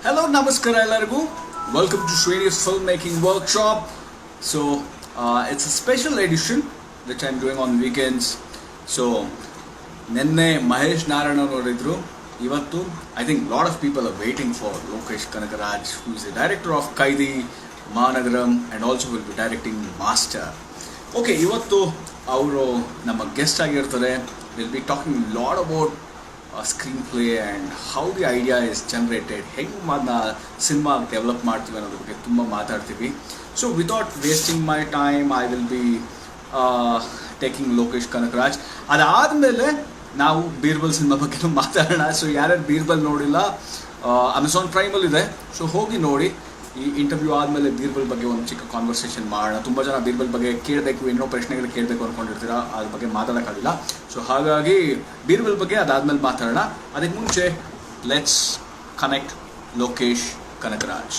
Hello, Namaskar ಎಲ್ಲರಿಗೂ. Welcome to Shrini's Filmmaking Workshop. So, it's a special edition which I'm doing on weekends. So, ನಿನ್ನೆ ಮಹೇಶ್ ನಾರಾಯಣ್ ಅವರಿದ್ರು. ಇವತ್ತು I think lot of people are waiting for Lokesh Kanagaraj, who is the director of Kaithi, Maanagaram and also will be directing Master. Okay, ಇವತ್ತು ಅವರು ನಮ್ಮ guest ಆಗಿರ್ತಾರೆ. Will be talking lot about screen and how the idea is generated, ಹೆಂಗೆ cinema develop ಮಾಡ್ತೀವಿ ಅನ್ನೋದ್ರ ಬಗ್ಗೆ ತುಂಬ ಮಾತಾಡ್ತೀವಿ. So without wasting my time I will be taking Lokesh Kanagaraj. ಅದಾದಮೇಲೆ ನಾವು ಬೀರ್ಬಲ್ ಸಿನಿಮಾ ಬಗ್ಗೆ ಮಾತಾಡೋಣ. ಸೊ ಯಾರ್ಯಾರು ಬೀರ್ಬಲ್ ನೋಡಿಲ್ಲ, ಅಮೆಝಾನ್ ಪ್ರೈಮಲ್ಲಿದೆ, ಸೊ ಹೋಗಿ ನೋಡಿ. ಈ ಇಂಟರ್ವ್ಯೂ ಆದಮೇಲೆ ಬೀರ್ಬಲ್ ಬಗ್ಗೆ ಒಂದು ಚಿಕ್ಕ ಕಾನ್ವರ್ಸೇಷನ್ ಮಾಡೋಣ. ತುಂಬ ಜನ ಬೀರ್ಬಲ್ ಬಗ್ಗೆ ಕೇಳಬೇಕು, ಏನೋ ಪ್ರಶ್ನೆಗಳು ಕೇಳಬೇಕು ಅಂದ್ಕೊಂಡಿರ್ತೀರಾ, ಅದ್ರ ಬಗ್ಗೆ ಮಾತಾಡೋಕ್ಕಾಗಿಲ್ಲ. ಸೊ ಹಾಗಾಗಿ ಬೀರ್ಬಲ್ ಬಗ್ಗೆ ಅದಾದಮೇಲೆ ಮಾತಾಡೋಣ. ಅದಕ್ಕೆ ಮುಂಚೆ let's connect Lokesh Kanakaraj.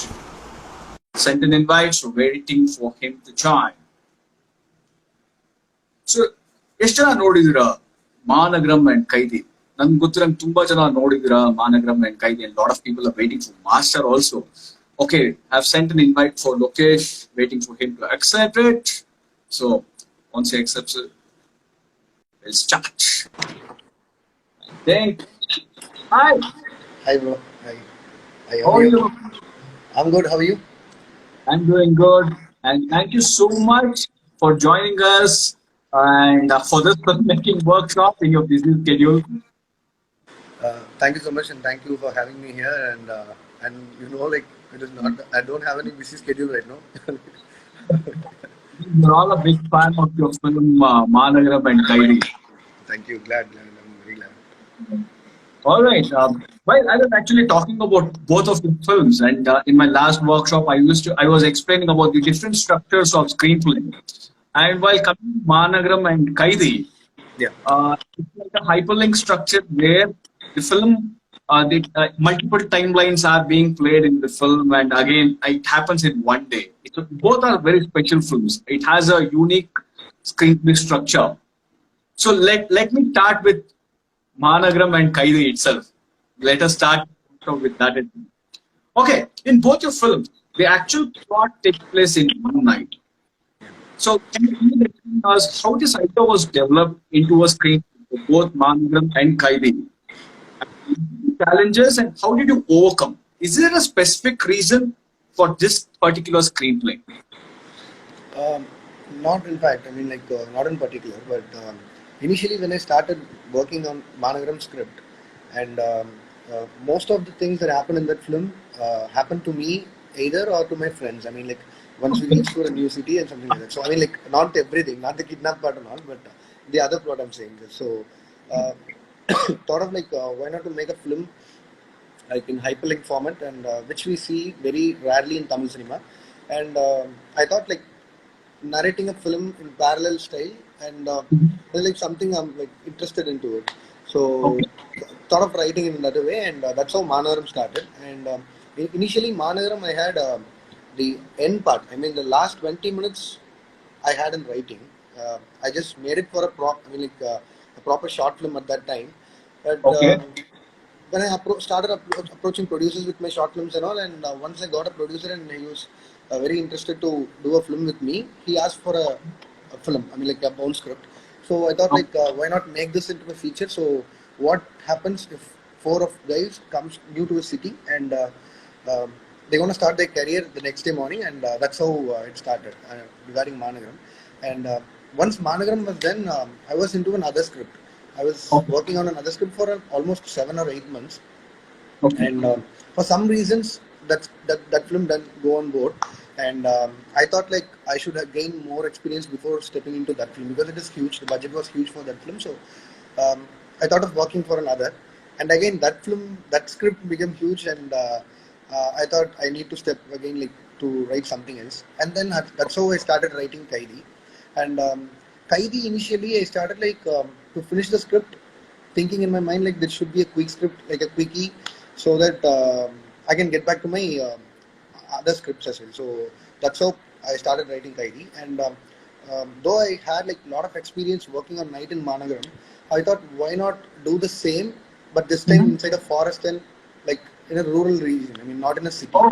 Sent an invite, so waiting for him to join. So ಎಷ್ಟು ಜನ ನೋಡಿದಿರ ಮಾನಗರಂ ಅಂಡ್ ಕೈದಿ? ನನ್ಗೆ ಗೊತ್ತಿರಂಗೆ ತುಂಬಾ ಜನ ನೋಡಿದಿರ ಮಾನಗರಂ and ಕೈದಿ, and lot of people are waiting for master also. Okay, I've sent an invite for Lokesh, waiting for him to accept it. So once he accepts it, we'll start. I think. Hi. Hi, bro. Hi. Hi, How are you? I'm good. How are you? I'm doing good, and thank you so much for joining us and for this filmmaking workshop in your busy schedule. Thank you so much, and thank you for having me here. And you know, like it is not. I don't have any busy schedule right now. We're all a big fan of your film Managaram and Kaidi. Thank you. Glad. I'm very glad. All right. Well, I was actually talking about both of the films, and in my last workshop, I was explaining about the different structures of screenplay. And while coming to Managaram and Kaidi, Yeah. it's like a hyperlink structure where the film, multiple timelines are being played in the film, and again, it happens in one day. So both are very special films. It has a unique screenplay structure. So let me start with Managaram and Kaidi itself. Let us start with that. Okay, in both your films, the actual plot takes place in one night. So can you please explain us how this idea was developed into a screenplay for both Managaram and Kaidi? Challenges and how did you overcome? Is there a specific reason for this particular screenplay? Um, Not in fact. I mean, like not in particular, but initially when I started working on Managaram script, and most of the things that happen in that film happened to me either or to my friends. I mean, like once we reach to a new city and something like that. So I mean, like not everything, not the kidnap part and all, but the other plot I'm saying. So uh, thought of like why not to make a film like in hyperlink format, and which we see very rarely in Tamil cinema. And I thought like narrating a film in parallel style, and was like something I'm like interested into it. So Okay. thought of writing in another way, and that's how Managaram started. And initially Managaram I had the end part. I mean the last 20 minutes I had in writing. I just made it for a proper short film at that time. But Okay. when I started approaching producers with my short films and all, and once I got a producer and he was very interested to do a film with me, he asked for a film. I mean, like a bone script. So I thought, like, why not make this into a feature? So what happens if four of guys comes new to a city, and they're gonna start their career the next day morning, and that's how it started regarding Managaram. And once Managaram was done, I was into another script. I was Okay. working on another script for almost 7 or 8 months, Okay. and for some reasons that film didn't go on board. And I thought like I should have gained more experience before stepping into that film, because it is huge. The budget was huge for that film, so I thought of working for another. And again, that script became huge, and I thought I need to step again, like to write something else. And then that's how I started writing Kaidi. And Kaidi, initially I started like to finish the script, thinking in my mind like there should be a quick script, like a quickie, so that I can get back to my other scripts as well. So that's how I started writing Kaidi. And though I had like a lot of experience working on night in Managaram, I thought why not do the same, but this time inside a forest and like in a rural region. I mean, not in a city. Oh,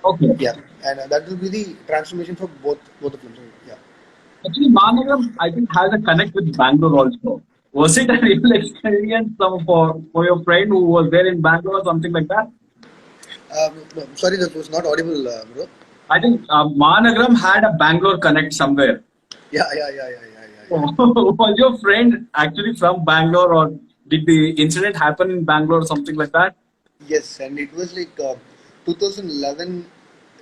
okay. Yeah, and that will be the transformation for both the films. So, yeah. Actually, Managaram, I think, has a connect with Bangalore also. Was it a real experience for your friend who was there in Bangalore or something like that? No, sorry, that was not audible, bro. I think Managaram had a Bangalore connect somewhere. Yeah. Was your friend actually from Bangalore, or did the incident happen in Bangalore or something like that? Yes, and it was like 2011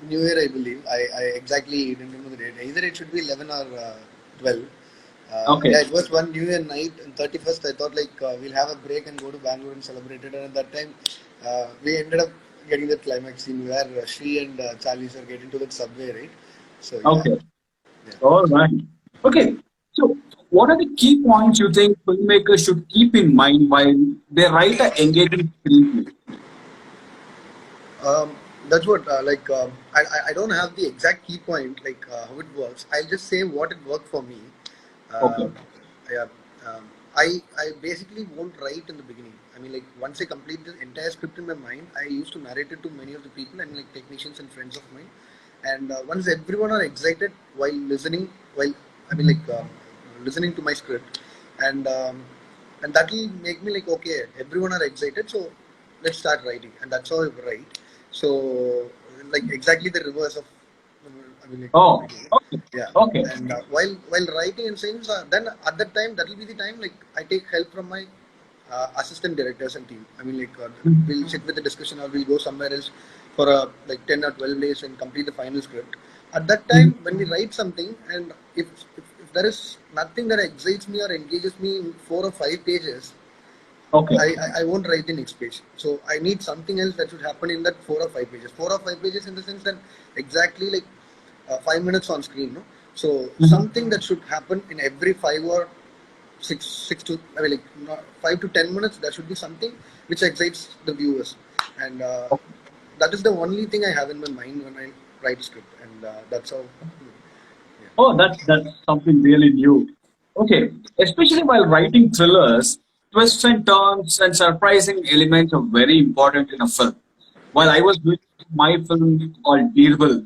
New Year, I believe. I exactly don't remember the date. Either it should be 11 or 12. Okay. Yeah, it was one New Year night, and 31st. I thought like we'll have a break and go to Bangalore and celebrate it. And at that time, we ended up getting the climax scene where Shri and Charlie sir get into that subway, right? So yeah, Okay. yeah. All right. Okay. So, what are the key points you think filmmakers should keep in mind while they write an engaging screenplay? Um, that's what I don't have the exact key point like how it works. I'll just say what it worked for me. Okay. Um, yeah, I basically won't write in the beginning. I mean, like once I complete the entire script in my mind, I used to narrate it to many of the people. I mean, like technicians and friends of mine. And once everyone are excited while listening, while I mean like listening to my script, and um, and that will make me like okay, everyone are excited, so let's start writing, and that's how I write. So like exactly the reverse of I mean Oh, like, okay. yeah. Okay. And while writing and saying, then at that time that will be the time like I take help from my assistant directors and team. I mean, like we'll sit with the discussion or we'll go somewhere else for like 10 or 12 days and complete the final script. At that time, when we write something, and if there is nothing that excites me or engages me in 4 or 5 pages, Okay. I won't write the next page. So I need something else that should happen in that 4 or 5 pages. 4 or 5 pages in the sense that exactly like 5 minutes on screen. No? So Mhm. something that should happen in every 5 or 6 to I mean like 5 to 10 minutes. There should be something which excites the viewers, and that is the only thing I have in my mind when I write a script, and that's how. Yeah. Oh, that's something really new. Okay, especially while writing thrillers, twists and turns and surprising elements are very important in a film. While I was doing my film called Birbal,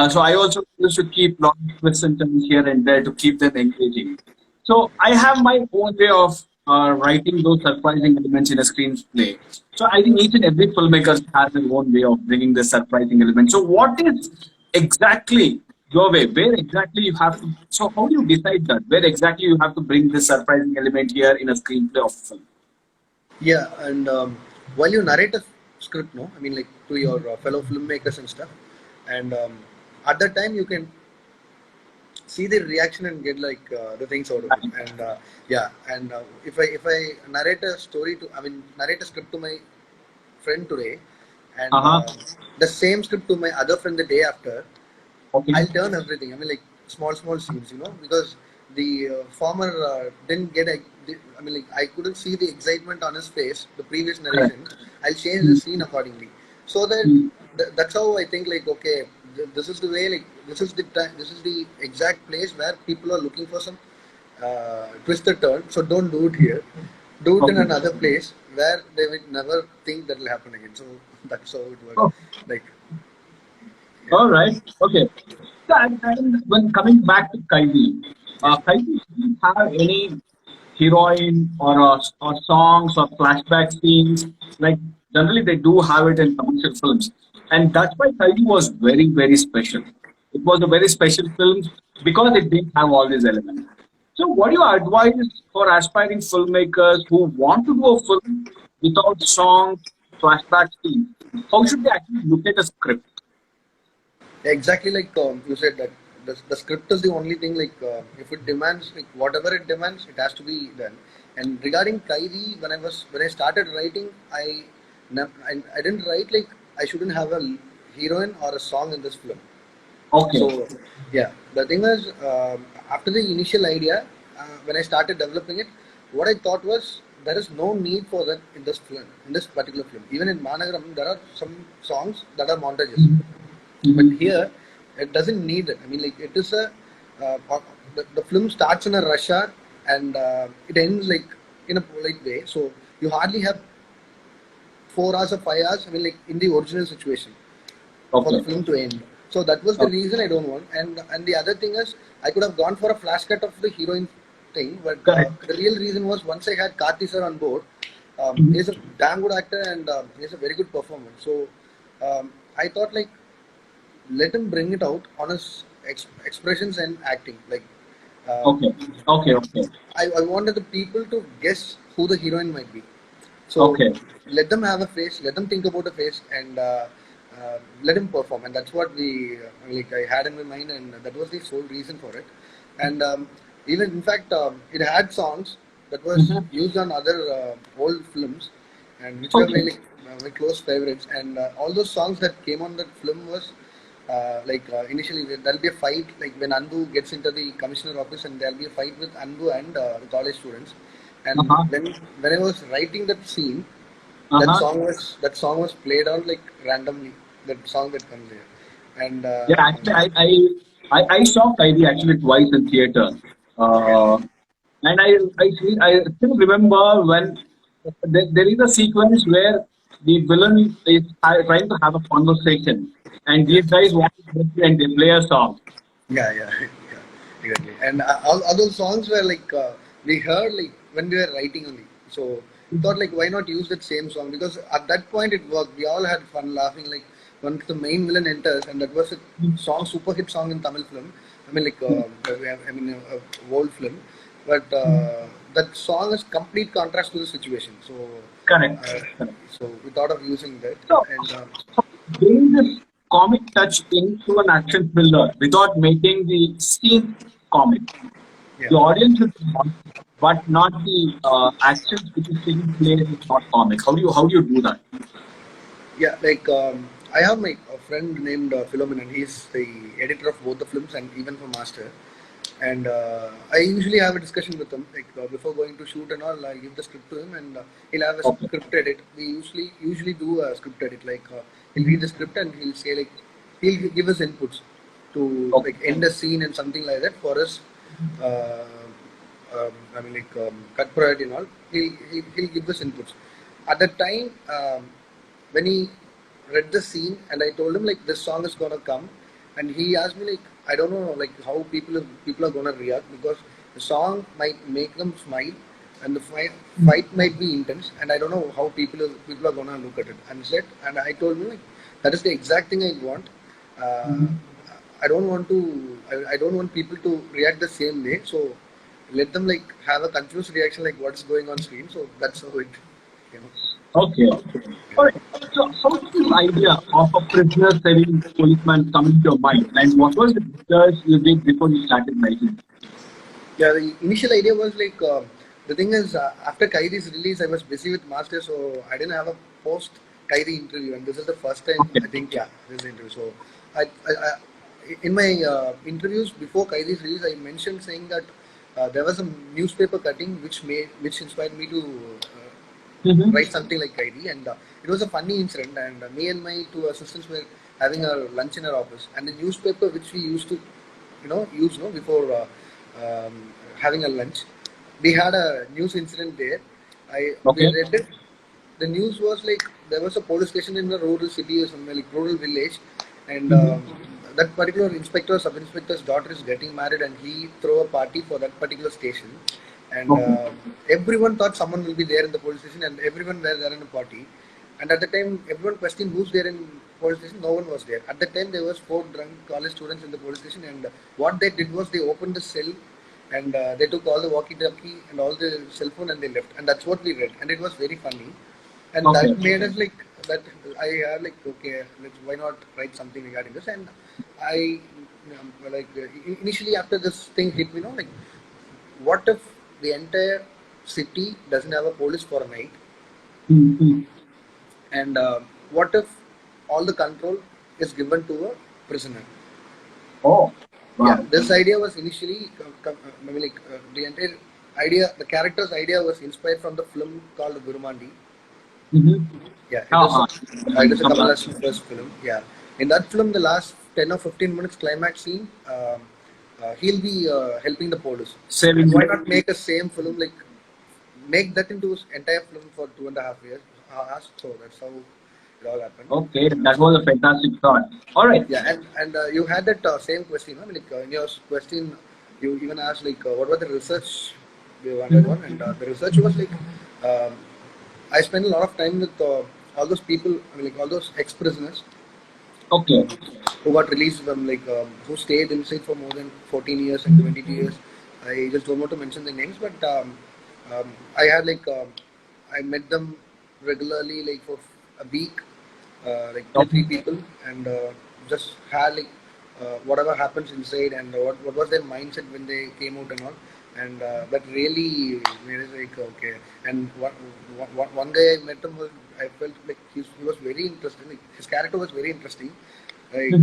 so I also used to keep lot of twists and turns here and there to keep them engaging. So I have my own way of writing those surprising elements in a screenplay. So I think each and every filmmaker has their own way of bringing the surprising element. So what is exactly your way? Where exactly you have to? So how do you decide that? Where exactly you have to bring this surprising element here in a screenplay of film? Yeah, and while you narrate a script, no, I mean like to your fellow filmmakers and stuff, and at that time you can see the reaction and get like the things out of it. And yeah, and if I narrate a story to, I mean narrate a script to my friend today, Uh and huh. the same script to my other friend the day after, Okay. I'll turn everything. I mean, like small scenes, because the farmer didn't get. I mean, like I couldn't see the excitement on his face. The previous Correct. narration, I'll change the Mm, scene accordingly. So that mm. that's how I think. Like, okay, this is the way. Like, this is the time. This is the exact place where people are looking for some twisted turn. So don't do it here. Do it in Okay. another place where they will never think that will happen again. So that's how it works. Oh, Like, yeah. all right. Okay. So, and when coming back to Kaidi, Yeah. Kaidi didn't have any heroine or songs or flashback scenes. Like generally they do have it in commercial films, and that's why Kaidi was very special. It was a very special film because it didn't have all these elements. So, what do you advise for aspiring filmmakers who want to do a film without songs, flashback scenes? How should they actually look at a script? Exactly like you said that the script is the only thing like if it demands like whatever it demands it has to be done. And regarding Kaidi, when I started writing, I didn't write like I shouldn't have a heroine or a song in this film. Okay. So yeah, the thing was after the initial idea, when I started developing it, what I thought was there is no need for that in this film, in this particular film. Even in Managaram, there are some songs that are montages, but Mhm. here it doesn't need it. I mean, like it is a the film starts in a rush hour and it ends like in a polite way. So you hardly have 4 hours or 5 hours. I mean, like in the original situation for the Okay. film to end. So that was the Okay. reason I don't want. And the other thing is, I could have gone for a flash cut of the heroine thing, but Correct. the real reason was once I had Karthi sir on board. He's a damn good actor and he's a very good performer. So I thought like let him bring it out on his expressions and acting. Like Okay. Okay. Okay. I wanted the people to guess who the heroine might be. So Okay. let them have a face, let them think about a face, and let him perform. And that's what like I had in my mind, and that was the sole reason for it. And even in fact, it had songs that was Mhm. used on other old films, and which were Okay. my close favorites. And all those songs that came on that film was. Initially, there'll be a fight like when Anbu gets into the commissioner office, and there'll be a fight with Anbu and the college students. And Uh-huh. when I was writing that scene, Uh-huh. that song was played out like randomly. That song that comes here, and Yeah, actually, I saw Kaidi actually twice in theater. Uh, and I still remember when there is a sequence where the villain is trying to have a conversation, and yeah, these guys want to and they play a song. yeah, exactly. And all those songs were like we heard like when we were writing only. So thought like why not use that same song because at that point it worked. We all had fun laughing like once the main villain enters and that was a song super hit song in Tamil film. I mean like I mean a old film, but that song is complete contrast to the situation. So Correct. uh, Correct. so we thought of using that So, and bring this comic touch into an action thriller without making the scene comic. yeah. The audience is comic, but not the actions which is taking place is not comic. How do you do that? Yeah, like I have my a friend named Philomenon. He's the editor of both the films and even for Master. And I usually have a discussion with him, like before going to shoot and all. I give the script to him, and he'll have a Okay. script edit. We usually do a script edit. Like he'll read the script and he'll say like he'll give us inputs to Okay. like end a scene and something like that for us. Uh, I mean like cut priority and all. He'll give us inputs. At that time, when he read the scene and I told him like this song is gonna come, and he asked me like I don't know like how people are gonna react because the song might make them smile and the fight might be intense and I don't know how people are gonna look at it. And I told him like that is the exact thing I want. Uh, I don't want people to react the same way. So let them like have a confused reaction like what's going on screen. So that's how it came up. Okay. All right. So, how did this idea of a prisoner saving policeman come into your mind, and what was the research you did before you started writing? Yeah, the initial idea was like the thing is after Kyrie's release, I was busy with Master, so I didn't have a post Kyrie interview, and this is the first time Okay. I think this is the interview. So I in my interviews before Kyrie's release, I mentioned saying that there was a newspaper cutting which inspired me to Mm-hmm. write something like Kyrie, and it was a funny incident. And me and my two assistants were having a lunch in our office, and the newspaper which we used to, use no before having a lunch, we had a news incident there. We Okay. read it. The news was like there was a police station in a rural city or somewhere like rural village, and Mm-hmm. that particular inspector, sub inspector's daughter is getting married, and he throw a party for that particular station, and Okay. everyone thought someone will be there in the police station, and everyone were there in a party. And at the time, everyone questioned who's there in police station. No one was there. At the time, there was four drunk college students in the police station, and what they did was they opened the cell, and they took all the walkie-talkie and all the cell phone, and they left. And that's what we read, and it was very funny, and Okay. that made us like that. I like okay, why not write something regarding this? And I initially after this thing hit me, like what if the entire city doesn't have a police for a night? Mm-hmm. And what if all the control is given to a prisoner? Oh. Yeah, Wow. this idea was initially, I mean, like the entire idea, the character's idea was inspired from the film called Gurumandi. Mm-hmm. Yeah, Uh-huh. it is a Kamal Kamala. Hassan first film. Yeah, in that film, the last 10 or 15 minutes climax scene, he'll be helping the police. And Saving why you. not make a same film like make that into his entire film for 2.5 years? asked, so that's how it all happened. Okay, that was a fantastic thought. All right. Yeah, and you had that same question, huh? Like in your question, you even asked like what was the research we wanted on, and the research was like um, I spent a lot of time with all those people, I mean, like all those ex-prisoners Okay. um, who got released from who stayed inside for more than 14 years and 22 years. I just don't want to mention the names, but I had I met them regularly like for a week, like two Okay. three people, and just had whatever happens inside and what was their mindset when they came out and all. And that really made it like okay. And one guy I met him was I felt like he was very interesting. Like, his character was very interesting. Like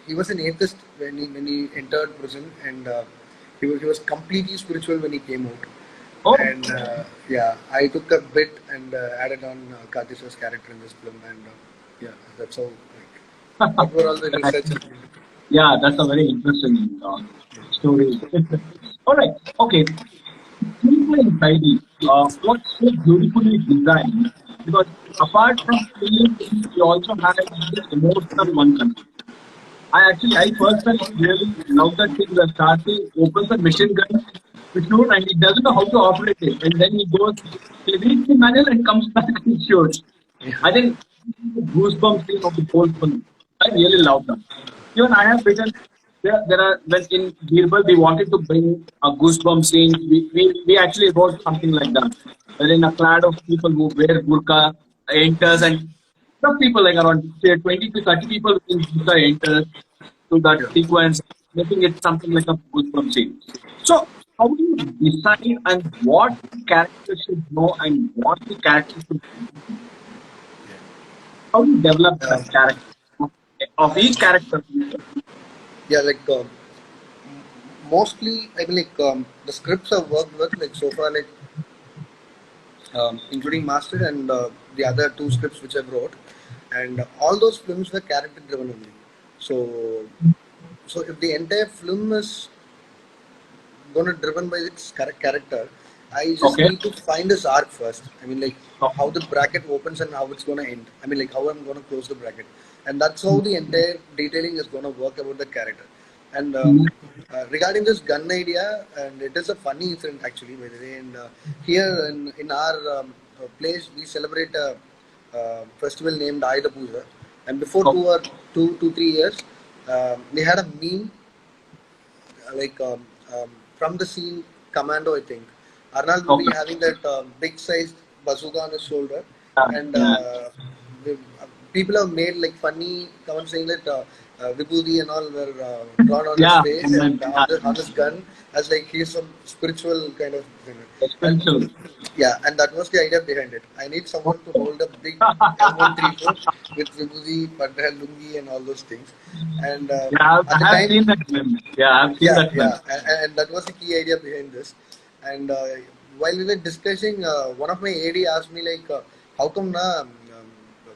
he was an atheist when he entered prison, and he was completely spiritual when he came out. Oh, And yeah, I took a bit and added on Kartish's character in this film, and yeah, that's how. Like, that were all the research. yeah, that's a very interesting story. All right. Okay. Simple and tidy. What's so beautifully designed? Because apart from feeling, we also had this emotional one control. I personally really love that thing where Starkey opens a machine gun to shoot and he doesn't know how to operate it. And then he reads the manual and comes back and shoots. I think the goosebumps scene of the whole film. I really love that. Even I have written there are when in Birbal we wanted to bring a goosebump scene. We actually wrote something like that. Wherein a crowd of people who wear burqa enters and some people like around say 20 to 30 people in burqa enters to that Yeah, sequence, making it something like a goosebump scene. So how do you decide and what the character should know and what the character should how do you develop yeah, that character of each character? yeah. Like mostly, I mean, the scripts I've worked with, like so far, like including Master and the other two scripts which I wrote, and all those films were character driven only. So, so if the entire film is gonna driven by its character, I just Okay. need to find this arc first. I mean, like Okay. how the bracket opens and how it's gonna end. I mean, like how I'm gonna close the bracket, and that's how the entire detailing is gonna work about the character. And regarding this gun idea, and it is a funny incident actually, by the way. And here in our place, we celebrate a festival named Ayudha Puja, and before Okay. 2 3 years, we had a meme like from the scene Commando, I think Arnold will be Okay. having that big sized bazooka on his shoulder, Yeah. and Yeah. the, people have made like funny comments saying that Vibhuti and all were drawn on his Yeah. face And and then, yeah. on his gun as like he's some spiritual kind of thing. And Essential. yeah, and that was the idea behind it. I need someone to hold a big M134 with Vibhuti, Padra, Lungi, and all those things. And Yeah, at the I have time, seen that film. Yeah, I've seen yeah, that film. yeah, and that was the key idea behind this. And while we were discussing, one of my AD asked me like, "How come na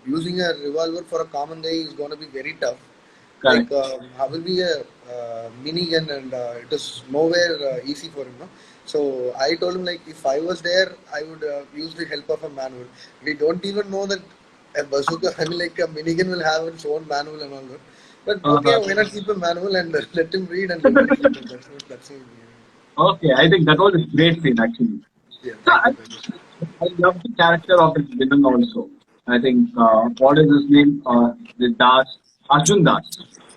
using a revolver for a common guy is going to be very tough? Like, Correct. how will be a minigun, and it is nowhere easy for him, no?" So I told him like, if I was there, I would use the help of a manual. We don't even know that a bazooka, I mean, like a minigun will have its own manual and all that. But okay, Uh, why not keep a manual and let him read and let him shoot it? That's it. okay, I think that was a great scene actually. Yeah, So thank you, thank you. I love the character of his villain also. I think what is his name? The Das Arjun Das.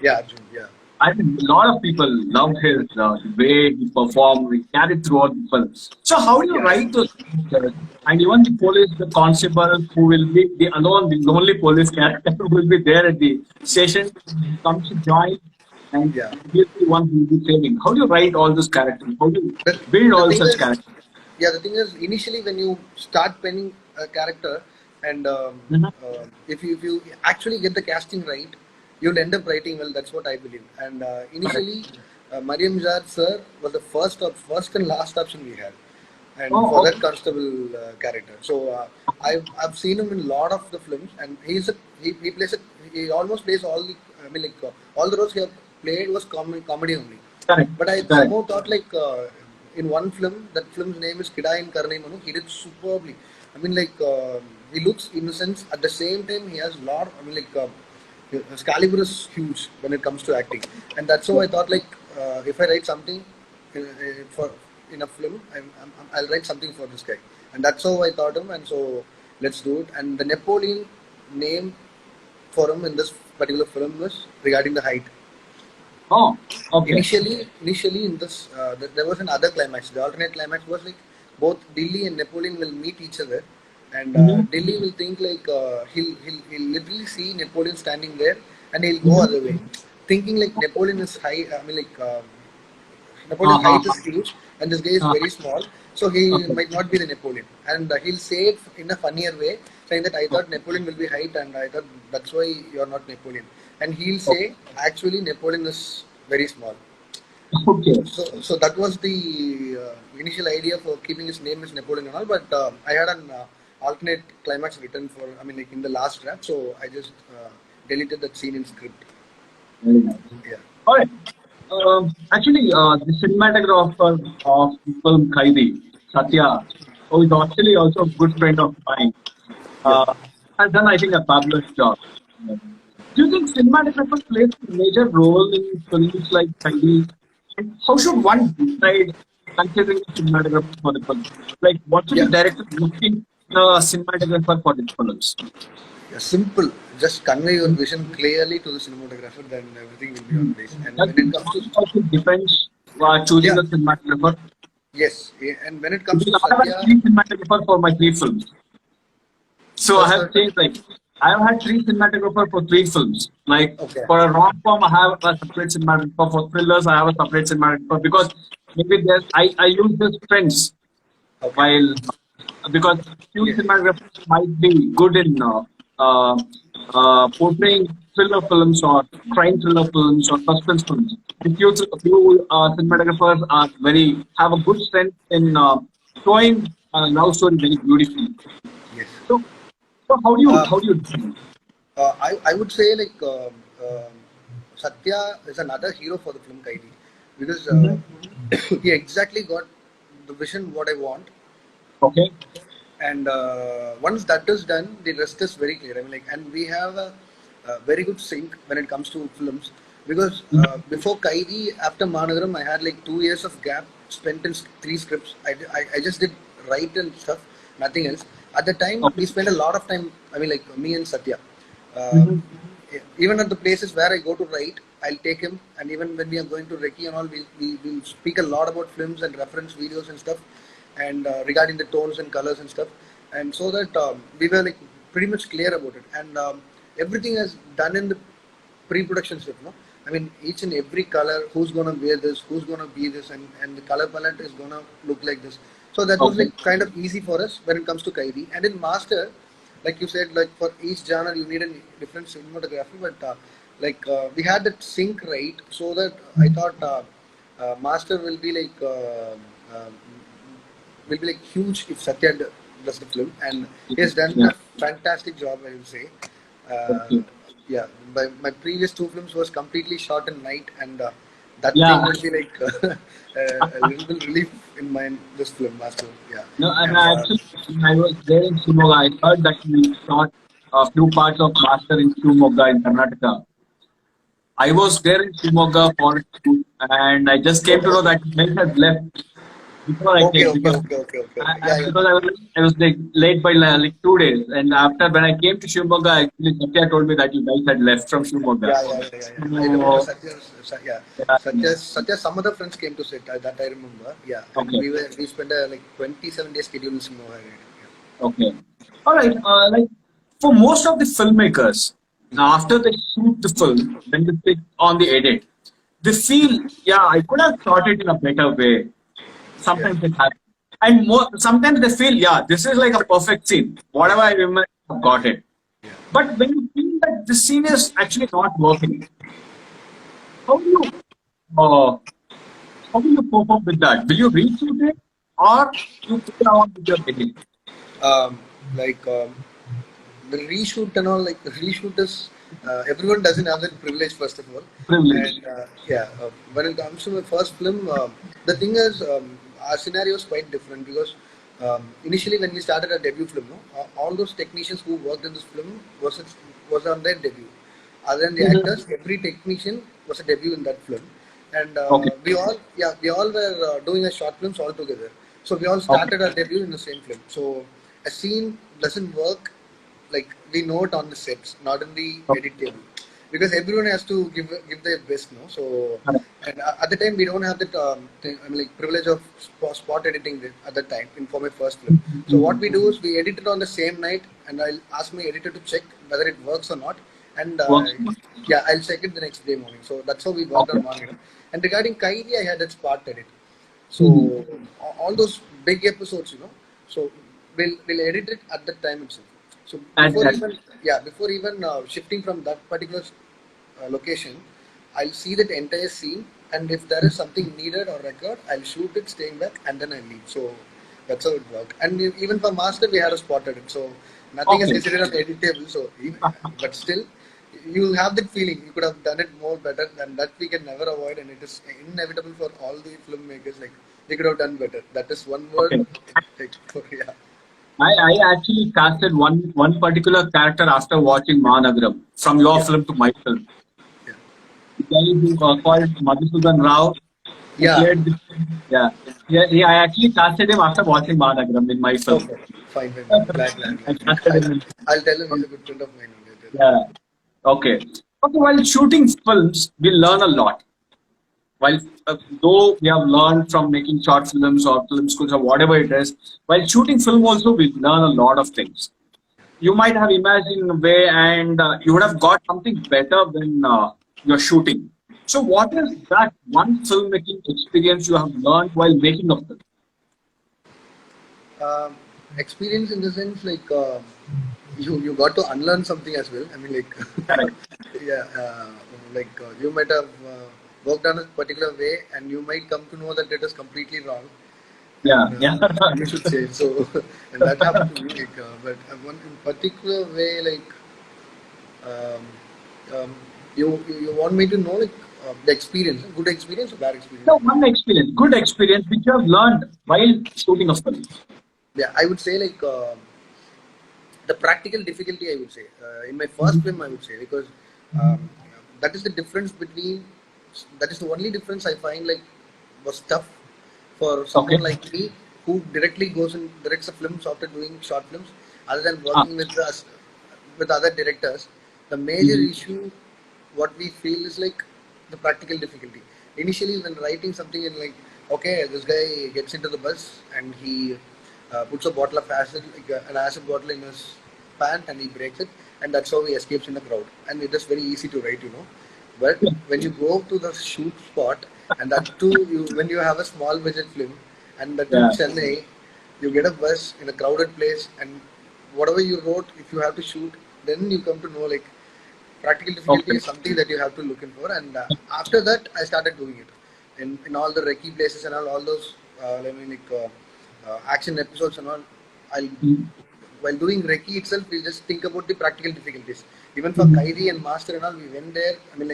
Yeah, Arjun, yeah. I think a lot of people loved his the way he performed, he carried throughout the film. So how do you Yeah, write those characters? And even the police, the constable who will be the alone, the lonely police character who will be there at the station, comes to join and yeah. he's the one who will be saving. How do you write all those characters? How do you The, build the all thing such is, characters? yeah, the thing is, initially when you start penning a character, and Mhm. if you actually get the casting right, you'll end up writing well. That's what I believe. And Correct. initially, Mariam Zad sir was the first and last option we had, and for Oh, that okay. constable character. So I've seen him in a lot of the films, and he plays he almost plays all the I mean like all the roles he have played was comedy only. Correct. But I Correct. somehow thought like in one film, that film's name is Kida in Karnai Manu, he did superbly. I mean, like he looks innocent. At the same time, he has lot. I mean, like his caliber is huge when it comes to acting, and that's how I thought. Like, if I write something for in a film, I'll write something for this guy, and that's how I thought him. And so let's do it. And the Napoleon name for him in this particular film was regarding the height. Oh, okay. Initially in this, there was another climax. The alternate climax was like both Dilly and Napoleon will meet each other, and Mm-hmm. Dilly will think like he'll literally see Napoleon standing there, and he'll go Mm-hmm. other way, thinking like Napoleon is high. I mean, like Napoleon's Uh-huh. height is huge, and this guy is Uh, very small, so he okay. might not be the Napoleon. And he'll say it in a funnier way, saying that I thought Napoleon will be height, and I thought that's why you're not Napoleon. And he'll say actually Napoleon is very small. Okay. So that was the initial idea for keeping his name as Napoleon and all. But I had an alternate climax written for, I mean, like in the last draft, so I just deleted that scene in script. Very nice. Yeah. All right. Actually, the cinematographer of the film Kaidi, Satya, who is actually also a good friend of mine, Yeah. has done, I think, a fabulous job. Do you think cinematographer plays a major role in films like Kaidi? And how should one decide considering a cinematographer for the film? Like, what should the Yeah. director looking a cinematographer for his films? Yeah, simple. Just convey your vision clearly to the cinematographer, then everything will be on place. And That when it comes to also depends choosing yeah, a cinematographer. yes, yeah, and when it comes Because to I have had Satya, three cinematographers for my three films. So I that's have the changed like I have had three cinematographers for three films. Like okay. for a rom com, I have a separate cinematographer. For thrillers, I have a separate cinematographer because maybe there's I use this trends Okay. while because few Yeah. cinematographers might be good in uh, portraying thriller films or crime thriller films or suspense films. And few cinematographers are very have a good strength in showing a love story very beautifully. Yes. So, so Uh, how do you do? I would say like Satya is another hero for the film Kaidi because Mhm. he exactly got the vision what I want, Okay. and once that is done, the rest is very clear. I mean, like, and we have a very good sync when it comes to films because Mhm. before Kaidi, after Managaram, I had like 2 years of gap spent in three scripts. I just did write and stuff, nothing else. At the time, Okay. we spent a lot of time. I mean, like me and Satya. Uh, Mhm. Even at the places where I go to write, I'll take him, and even when we are going to Recce and all, we'll speak a lot about films and reference videos and stuff, and regarding the tones and colors and stuff, and so that we were like pretty much clear about it, and everything is done in the pre-production stuff, no? I mean, each and every color, who's gonna wear this, who's gonna be this, and the color palette is gonna look like this. So that was Okay. like kind of easy for us when it comes to Kaidi. And in Master, like you said, like for each genre you need a different cinematography, but we had that sync right, so that I thought Master uh, will be like huge if Satya does the film, and he has done Yeah. a fantastic job, I will say. Uh, Okay. yeah, my previous two films was completely shot in night, and that thing Yeah. will be like a little bit relief in my this film, Master. Yeah, No, and and I actually, when I was there in Shimoga, I heard that we shot a few parts of Master in Shimoga in Karnataka. I was there in Shimoga for a shoot, and I just came to know that Mel had left before I okay, came okay, because okay, okay, okay, okay. Yeah, yeah, because I was like late by like 2 days, and after when I came to Shimoga, actually Satya told me that you guys had left from Shimoga. yeah, yeah, yeah, yeah, yeah. I remember So Yeah, yeah, yeah. Satya. Some other friends came to sit that I remember. Yeah, and Okay, we spent like 27 days schedule in Simova. okay, all right. Like for most of the filmmakers, after they shoot the film, when they click on the edit, they feel, yeah, I could have shot it in a better way. Yeah, Sometimes it happens, and more sometimes they feel, yeah, this is like a perfect scene. Whatever I remember, I've got it. yeah. But when you feel that the scene is actually not working, how do you uh, how do you cope up with that? Will you reshoot it or you play around with your edit? Um, like the reshoot and all, like the reshoot is everyone doesn't have that privilege first of all, Privilege. and when it comes to my first film, the thing is our scenario is quite different because initially when we started our debut film, no, all those technicians who worked in this film was on their debut. Other than the actors, every technician was a debut in that film, and Okay. we all were doing a short films all together. So we all Okay. started our debut in the same film. So a scene doesn't work like we know it on the sets, not in the Okay. edit table, because everyone has to give their best, no. So Correct. and at the time we don't have that privilege of spot editing at that time for my first film. So what we do is we edit it on the same night, and I'll ask my editor to check whether it works or not, and Works. yeah, I'll check it the next day morning. So that's how we worked Okay. on Mangalam. And regarding Kaidi, I had that spot edit. So Mhm. all those big episodes, so we'll edit it at that time itself. So And before even shifting from that particular location, I'll see that entire scene, and if there is something needed or required, I'll shoot it, staying back, and then I leave. So that's how it worked. And even for master, we had a spot edit. So nothing is okay. considered an edit table. So but still, you have that feeling you could have done it more better, than that we can never avoid, and it is inevitable for all the filmmakers. Like they could have done better. That is one word. Okay. Like, yeah. I actually casted one particular character after watching Mahanagaram from your Yeah. film to my film. Yeah. The guy who called Madhusudan Rao, who Yeah. played the, yeah. Yeah, I actually casted him after watching Mahanagaram in my film. Okay. Fine. Fine. I Glad. casted him in, I'll tell him he's a good friend of mine. I'll tell him. yeah. Okay. Okay, while shooting films, we learn a lot. While though we have learned from making short films or film schools or whatever it is, while shooting film also we learn a lot of things. You might have imagined a way and you would have got something better when you're shooting. So, what is that one filmmaking experience you have learned while making a film? Experience in the sense like you got to unlearn something as well. I mean, like Correct. yeah, you might have worked on a particular way, and you might come to know that it is completely wrong, Yeah, and yeah. you should say so. And that happened to me. Like, but one in particular way, like um, you want me to know like the experience, good experience or bad experience? So, one experience, good experience, which you have learned while shooting a film. Yeah, I would say like. The practical difficulty, I would say, in my first film, I would say, because um, that is the difference between, that is the only difference I find like was tough for Okay. someone like me who directly goes and directs a films after doing short films, other than Ah. working with us with other directors. The major Mhm. issue, what we feel is like the practical difficulty. Initially, when writing something in like, okay, this guy gets into the bus and he puts a bottle of acid, like an acid bottle in his pant, and he breaks it, and that's how he escapes in the crowd. And it is very easy to write, But when you go to the shoot spot, and that too, when you have a small budget film, and that too Yeah. Chennai, you get a bus in a crowded place, and whatever you wrote, if you have to shoot, then you come to know like practical difficulty Okay. is something that you have to look in for. And after that, I started doing it in all the recce places and all those action episodes and all. I'll Mhm. While doing recce itself, we'll just think about the practical difficulties. Even for Mhm. Kaidi and Master and all, we went there. I mean,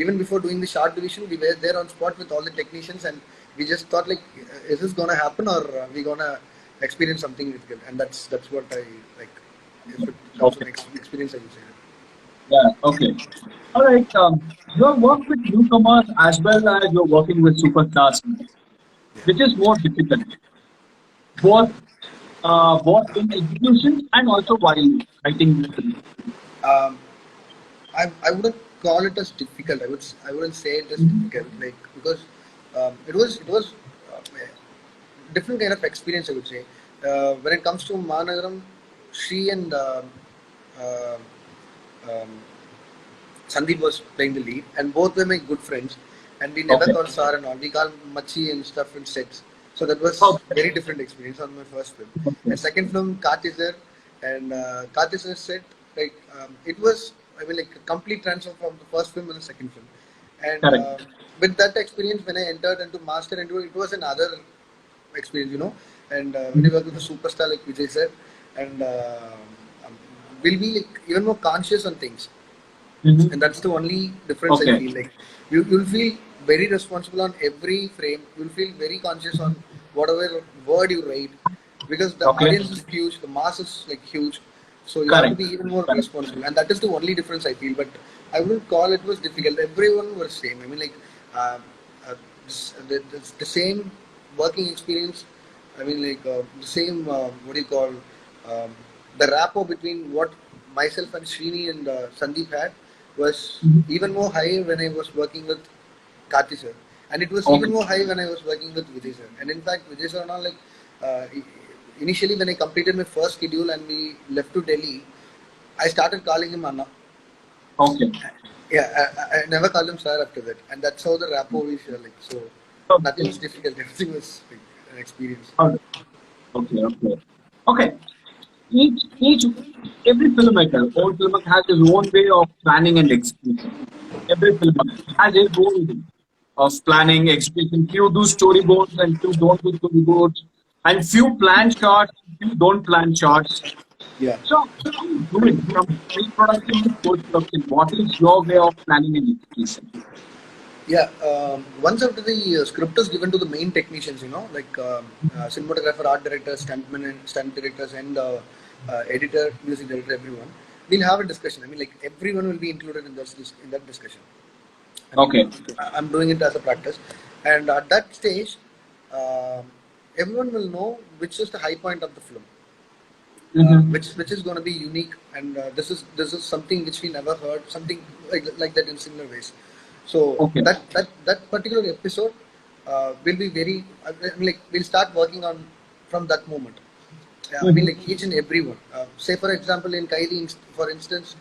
even before doing the short division, we were there on spot with all the technicians, and we just thought like, is this gonna happen, or we gonna experience something difficult? And that's what I like. If it comes to Okay. experience, I would say. Yeah. Okay. All right. You have worked with newcomers as well as you're working with superstars. Which is more difficult? Both, both in execution and also while writing the film. Um, I wouldn't call it as difficult. I wouldn't say it as difficult, like, because it was different kind of experience, I would say. When it comes to Managaram, she and uh, um, Sandeep was playing the lead, and both were my good friends. And we never Okay. called Sar and all. We called Machi and stuff in sets. So that was Okay. very different experience on my first film. Okay. And second film, Kartizar, and Kartizar set, like, it was, I mean, like a complete transfer from the first film and the second film. And Correct. with that experience, when I entered into Master, and it was another experience, And when you work with a superstar like Vijay sir, and um, will be like even more conscious on things, Mhm. and that's the only difference I Okay. feel like. You'll feel very responsible on every frame. You'll feel very conscious on whatever word you write, because the Okay. audience is huge, the mass is like huge, so you have to Correct. be even more Correct. responsible, and that is the only difference I feel. But I wouldn't call it was difficult. Everyone was same. I mean, like uh, the same working experience. I mean, like the same. What do you call the rapport between what myself and Srini and Sandeep had was Mhm. even more high when I was working with Karthi sir, and it was even Okay. more high when I was working with Vijay sir. And in fact, Vijay sir and all like initially when I completed my first schedule and we left to Delhi, I started calling him Anna. Okay. Yeah, I never called him sir after that, and that's how the rapport we share. Like so, nothing Okay. was difficult. Everything was like an experience. Okay. Okay. Okay. Okay. Each every filmmaker, all filmmaker has his own way of planning and execution. Every filmmaker has his own way of planning, execution. Few do storyboards and few don't do storyboards, and few plan shots, few don't plan shots. Yeah. So, how you do it from pre-production to post-production? What is your way of planning and execution? Yeah, once after the script is given to the main technicians, like cinematographer, art director, stuntman, and stunt directors, and editor, music director, everyone, we'll have a discussion. I mean, like everyone will be included in in that discussion. I mean, Okay. I'm doing it as a practice, and at that stage, um everyone will know which is the high point of the film, Mm-hmm. which is going to be unique, and this is something which we never heard, something like that in similar ways. So Okay. that particular episode will be very I mean, like we'll start working on from that moment. Yeah, I mean, Mm-hmm. like each and every one. Say, for example, in Kaidi, for instance,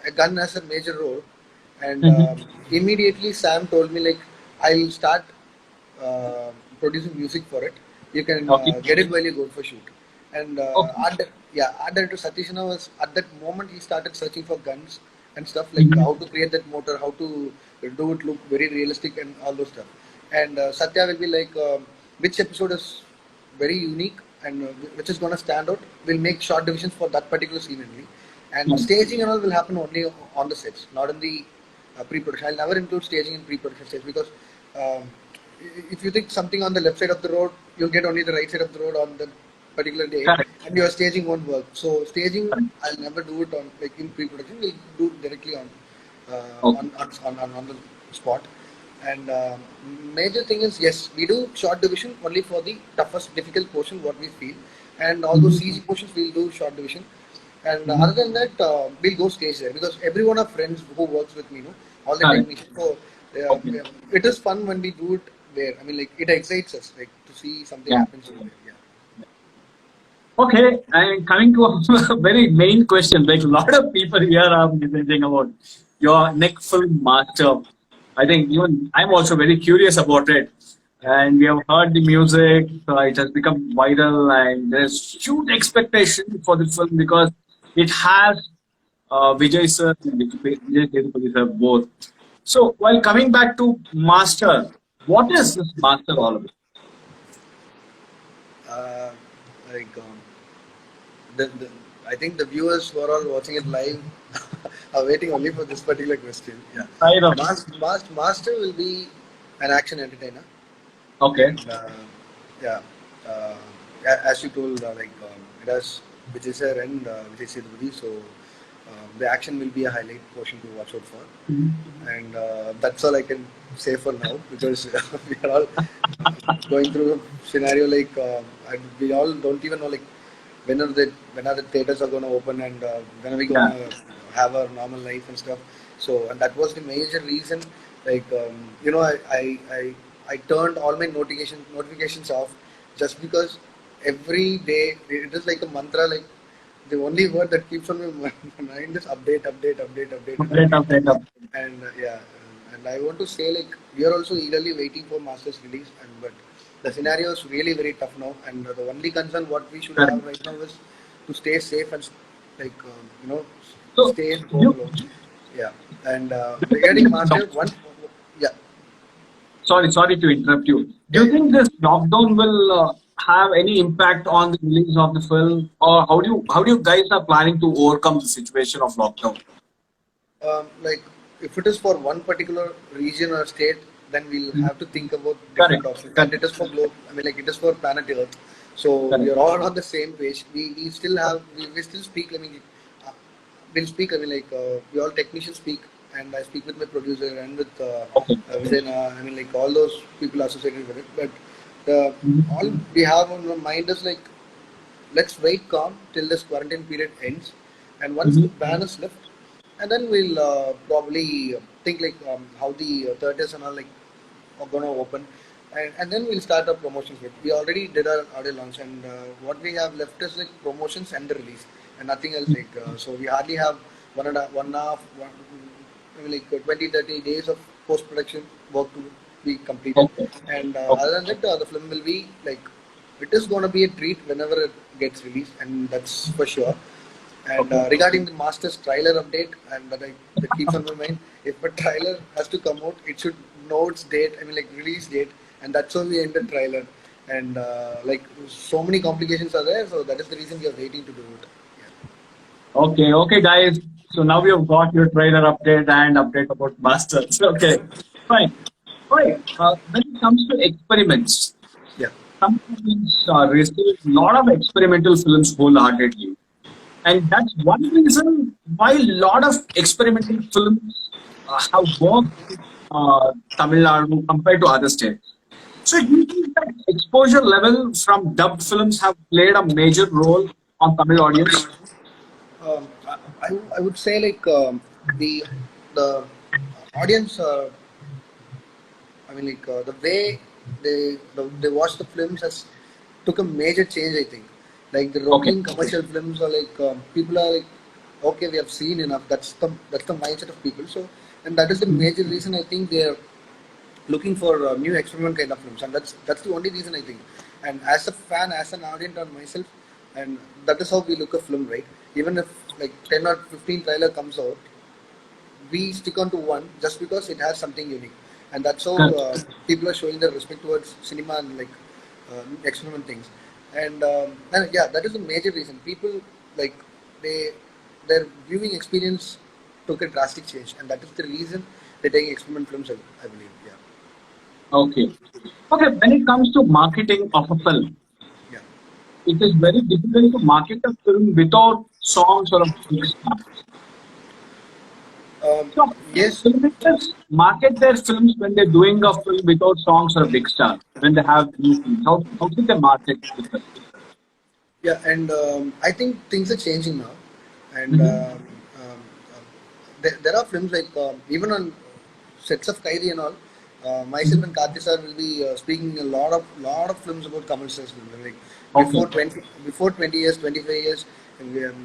a gun has a major role, and Mm-hmm. immediately Sam told me like, I'll start uh, producing music for it. You can Okay. get it while you go for shoot. And Okay. art director Satishana was at that moment he started searching for guns and stuff like Mm-hmm. how to create that motor, how to do it look very realistic and all those stuff. And Satya will be like, which episode is very unique and which is going to stand out. We'll make short divisions for that particular scene only. And Mm. staging and all will happen only on the sets, not in the pre-production. I'll never include staging in pre-production stage because um, if you think something on the left side of the road, you'll get only the right side of the road on the particular day, Correct. and your staging won't work. So staging, Correct. I'll never do it on like in pre-production. We'll do it directly Okay. on the spot. And major thing is yes, we do short division only for the toughest, difficult portion what we feel, and all those Mm-hmm. easy portions we'll do short division. And Mm-hmm. other than that, we'll go stage there because everyone are friends who works with me, all the Correct. technicians. So Okay. it is fun when we do it there. I mean, like it excites us, like to see something Yeah. happens over there. Okay, and coming to a very main question, like a lot of people here are messaging about your next film master. I think even I'm also very curious about it. And we have heard the music, it has become viral, and there's huge expectation for the film because it has Vijay sir and Vijay Sethupathi sir both. So while coming back to Master, what is this Master all about? Yeah. Like the I think the viewers who are all watching it live are waiting only for this particular question. Yeah, I know. Master will be an action entertainer, Okay. and yeah, uh, as you told, it has Vijay sir and Vijay Sethupathi, so the action will be a highlight portion to watch out for. And that's all I can say for now because we are all going through a scenario like we all don't even know like when are the theaters are going to open and when are we going Yeah. to have our normal life and stuff. So and that was the major reason. Like I turned all my notifications off just because every day it is like a mantra like the only word that keeps on my mind is update, update, update, update, and Update, update. update, update. And yeah, and I want to say like we are also eagerly waiting for Masters release, and but the scenario is really very tough now, and the only concern what we should Correct. have right now is to stay safe and like So, stay in home you, alone. Yeah, and do you think regarding this Master, one, yeah, sorry to interrupt you. Do yeah, you yeah. think this lockdown will have any impact on the release of the film, or how do you guys are planning to overcome the situation of lockdown? Like if it is for one particular region or state, then we'll Mhm. have to think about different Correct. options. And Correct. it is for globe. I mean, like it is for planet Earth. So we Correct. are all on the same page. We still have we still speak. I mean, uh, we'll speak. I mean, like we all technicians speak, and I speak with my producer and with Okay. within. I mean, like all those people associated with it. But all Mhm. we have on our mind is like, let's wait calm till this quarantine period ends, and once the Mhm. ban is lifted, and then we'll probably think like how the theaters and all like are gonna open, and then we'll start our promotions with. We already did our audio launch, and what we have left is like promotions and the release, and nothing else. Like so, we hardly have one and a half, I mean, like 20, 30 days of post production work to be completed, Okay. and Okay. other than that, the film will be like it is going to be a treat whenever it gets released, and that's for sure. And Okay. regarding the Masters trailer update, and that keeps on my mind, if a trailer has to come out, it should know its date. I mean, like release date, and that's how we end the trailer. And like so many complications are there, so that is the reason we are waiting to do it. Okay. Okay, guys. So now we have got your trailer update and update about Masters. Okay. Fine. Right. When it comes to experiments, Yeah. some films receive a lot of experimental films wholeheartedly. And that's one reason why a lot of experimental films have worked in Tamil Nadu compared to other states. So do you think that exposure level from dubbed films have played a major role on Tamil audience? I would say like the audience. I mean, like the way they watch the films has took a major change. I think, like the Okay. routine commercial films are like people are like, okay, we have seen enough. That's the mindset of people. So, and that is the major reason I think they are looking for new experiment kind of films, and that's the only reason I think. And as a fan, as an audience, on myself, and that is how we look a film, right? Even if like 10 or 15 trailer comes out, we stick on to one just because it has something unique, and that's how Correct. people are showing their respect towards cinema and like experiment things. And yeah, that is the major reason people like they their viewing experience took a drastic change, and that is the reason they're taking experiment films. I believe, yeah, Okay. Okay. When it comes to marketing of a film, yeah. it is very difficult to market a film without songs or a big star. Um, So, yes, filmmakers market their films when they're doing a film without songs or a big star, when they have new films. How should they market the film? yeah, and I think things are changing now, and Mm-hmm. there are films like even on sets of Kaidi and all. Myself and Karthi sir will be speaking a lot of films about Kamal sir's film. Like Okay. before 20 years, 25 years,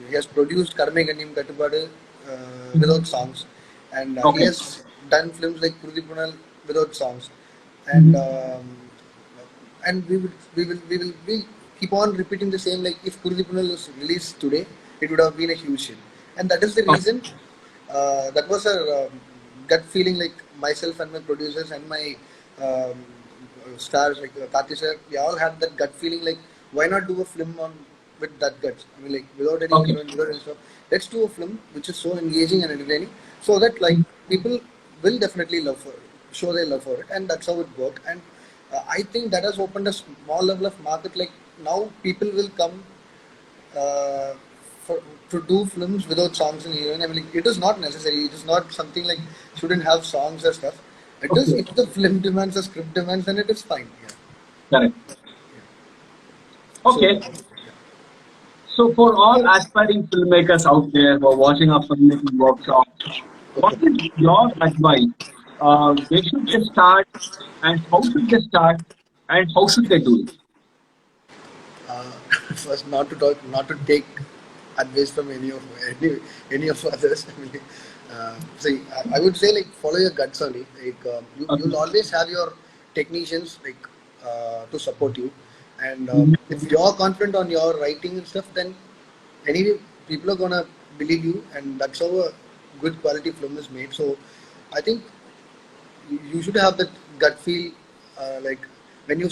he has produced Karme Gannim Kattupadu Mm-hmm. without songs, and he Okay. has done films like Kurdi Punal without songs, and Mm-hmm. we keep on repeating the same. Like if Kurdi Punal was released today, it would have been a huge hit, and that is the Okay. reason. That was a gut feeling. Like myself and my producers and my um, stars like Karthi sir, we all had that gut feeling. Like why not do a film on with that guts? I mean, like without any Okay. heroine, without any stuff. Let's do a film which is so engaging and entertaining, so that like people will definitely love for it, show their love for it, and that's how it worked. And I think that has opened a small level of market. Like now, people will come uh, for to do films without songs and heroine. I mean, like, it is not necessary. It is not something like shouldn't have songs or stuff. It is Okay. if the film demands, the script demands, then it is fine. Yeah. Correct. So Okay. So for all aspiring filmmakers out there who are watching our filmmaking workshop, what okay. is your advice? Where should they start, and how should they start, and how should they do it? Uh, first, not to take advice from any of others. I mean, see, I would say like follow your guts only. Like you'll Okay. always have your technicians like to support you, and Mhm. if you're confident on your writing and stuff, then anyway people are gonna believe you, and that's how a good quality film is made. So, I think you should have that gut feel, like when you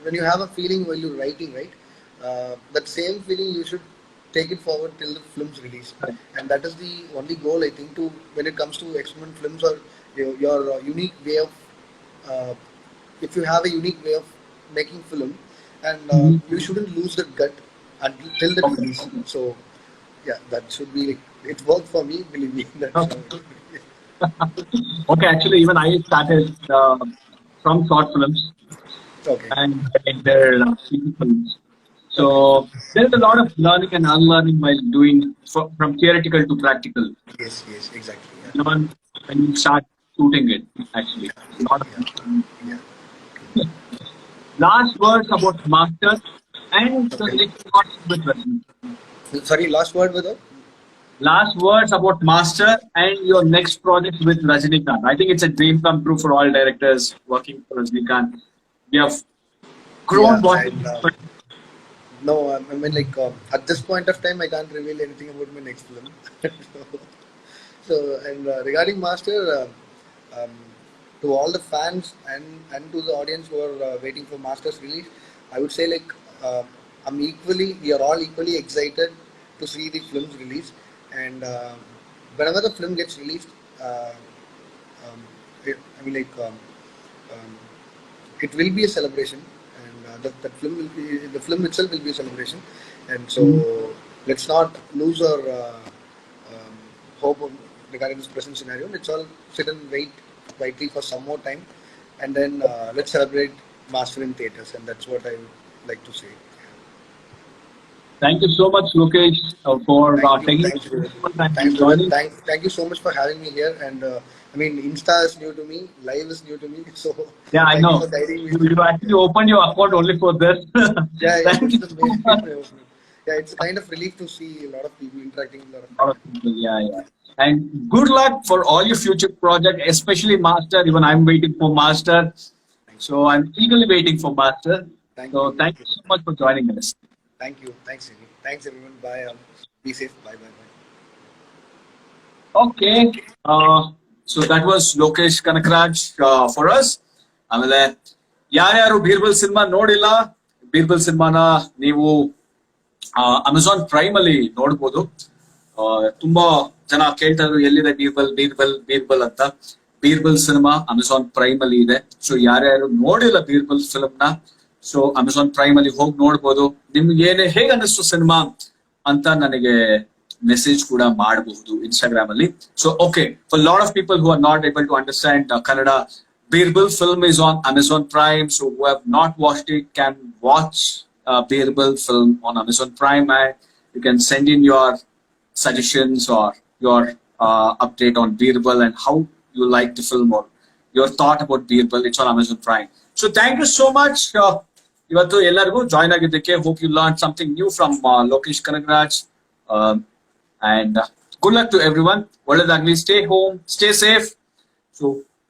when you have a feeling while you're writing, right? That same feeling you should take it forward till the film's release, and that is the only goal I think to when it comes to experiment films or your unique way of if you have a unique way of making film, and you shouldn't lose the gut until the Okay. release. So yeah, that should be like, it worked for me. Believe me. That's Okay. Okay, actually, even I started from short films okay. and their feature films. Okay. So there's a lot of learning and unlearning while doing from theoretical to practical. Yes. Yes. Exactly. You Yeah. know, when you start shooting it, actually, a lot of Yeah. last words about Master and the Okay. next project with Rajni. Sorry. Last word with that. Last words about Master and your next project with Rajnikant. I think it's a dream come true for all directors working for Rajnikant. We have grown Yeah. watching. And no, I mean, like at this point of time, I can't reveal anything about my next film. So, and regarding Master, um, to all the fans and to the audience who are waiting for Master's release, I would say like uh, we are all equally excited to see the film's release, and whenever the film gets released, uh, I mean like it will be a celebration, and that film will be the film itself will be a celebration, and so let's not lose our um, hope regarding this present scenario. Let's all sit and wait quietly for some more time, and then let's celebrate Master in theaters, and that's what I would like to say. Thank you so much, Lokesh, for Thank you, taking thanks, Vivek. and Thanks, Vivek. joining. Thank you so much for having me here. And I mean, Insta is new to me, live is new to me. So Yeah, I thank you know. for guiding me You through. actually opened your account only for this. Yeah, yeah, Thank that's you the so main. much. Yeah, it's a kind of relief to see a lot of people interacting with a lot of A lot people. of people, yeah, yeah. And good luck for all your future projects, especially Master. Even I'm waiting for Master. Thank you. So I'm eagerly waiting for Master. Thank you. So thank Thank you you. so much for joining us. Thank you. Thanks, Srini. Thanks, everyone. Bye. Be safe. Bye. Bye. Bye. Okay. So that was Lokesh Kanakraj for us. ಆಮೇಲೆ ಯಾರ್ಯಾರು Birbal cinema ನೋಡಿಲ್ಲ ಬೀರ್ಬಲ್ ಸಿನಿಮಾನ ನೀವು Amazon prime ಅಲ್ಲಿ ನೋಡ್ಬೋದು. ತುಂಬಾ ಜನ ಕೇಳ್ತಾ ಇದ್ರು ಎಲ್ಲಿದೆ ಬೀರ್ಬಲ್ ಅಂತ. ಬೀರ್ಬಲ್ ಸಿನಿಮಾ ಅಮೆಝಾನ್ ಪ್ರೈಮ್ ಅಲ್ಲಿ ಇದೆ. ಸೊ ಯಾರ್ಯಾರು ನೋಡಿಲ್ಲ ಬೀರ್ಬಲ್ ಫಿಲ್ಮ್ ನ ಸೊ ಅಮೆಝಾನ್ ಪ್ರೈಮ್ ಅಲ್ಲಿ ಹೋಗಿ ನೋಡ್ಬೋದು. ನಿಮ್ಗೆ ಹೇಗೆ ಅನಿಸ್ತು ಸಿನಿಮಾ ಅಂತ ನನಗೆ ಮೆಸೇಜ್ ಕೂಡ ಮಾಡಬಹುದು ಇನ್ಸ್ಟಾಗ್ರಾಮ್ ಅಲ್ಲಿ. So okay, for lot of people who are not able to understand Kannada, Birbal film is on Amazon Prime, so who have not watched it can watch Birbal film on Amazon Prime, and you can send in your suggestions or your update on Birbal and how you like the film or your thought about Birbal. It's on Amazon Prime. So thank you so much. ಇವತ್ತು ಎಲ್ಲರಿಗೂ join ಆಗಿದ್ದಕ್ಕೆ. Hope you learn something new from Lokesh Kanagaraj. And good luck to everyone. ಒಳ್ಳೆದಾಗ್ಲಿ. Stay home, stay safe. So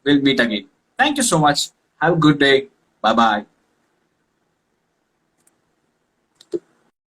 we'll meet again. Thank you so much. Have a good day. Bye bye.